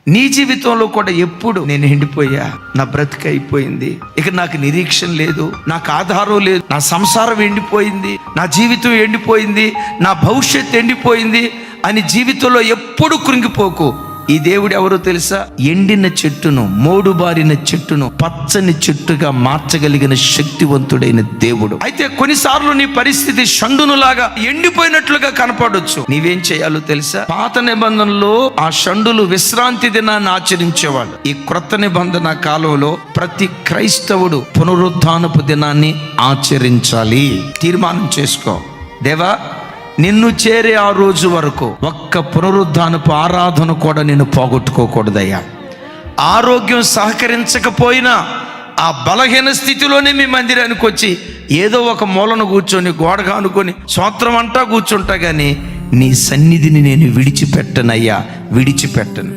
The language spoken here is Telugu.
నీ జీవితంలో కూడా ఎప్పుడు నేను ఎండిపోయా, నా బ్రతిక అయిపోయింది, ఇక నాకు నిరీక్షణ లేదు, నాకు ఆధారం లేదు, నా సంసారం ఎండిపోయింది, నా జీవితం ఎండిపోయింది, నా భవిష్యత్తు ఎండిపోయింది అని జీవితంలో ఎప్పుడు కృంగిపోకు. ఈ దేవుడు ఎవరో తెలుసా? ఎండిన చెట్టును, మోడుబారిన చెట్టును పచ్చని చెట్టుగా మార్చగలిగిన శక్తివంతుడైన దేవుడు. అయితే కొన్నిసార్లు నీ పరిస్థితి షండునులాగా ఎండిపోయినట్లుగా కనపడొచ్చు. నీవేం చేయాలో తెలుసా? పాత నిబంధనలో ఆ షండులు విశ్రాంతి దినాన్ని ఆచరించేవాళ్ళు. ఈ క్రొత్త నిబంధన కాలంలో ప్రతి క్రైస్తవుడు పునరుద్ధానపు దినాన్ని ఆచరించాలి. తీర్మానం చేసుకో. దేవా, నిన్ను చేరే ఆ రోజు వరకు ఒక్క పునరుద్ధానపు ఆరాధన కూడా నేను పోగొట్టుకోకూడదయ్యా. ఆరోగ్యం సహకరించకపోయినా ఆ బలహీన స్థితిలోనే మీ మందిరానికి వచ్చి ఏదో ఒక మూలను కూర్చొని గోడగా అనుకొని స్తోత్రం అంటా కూర్చుంటా, కానీ నీ సన్నిధిని నేను విడిచిపెట్టనయ్యా, విడిచిపెట్టను.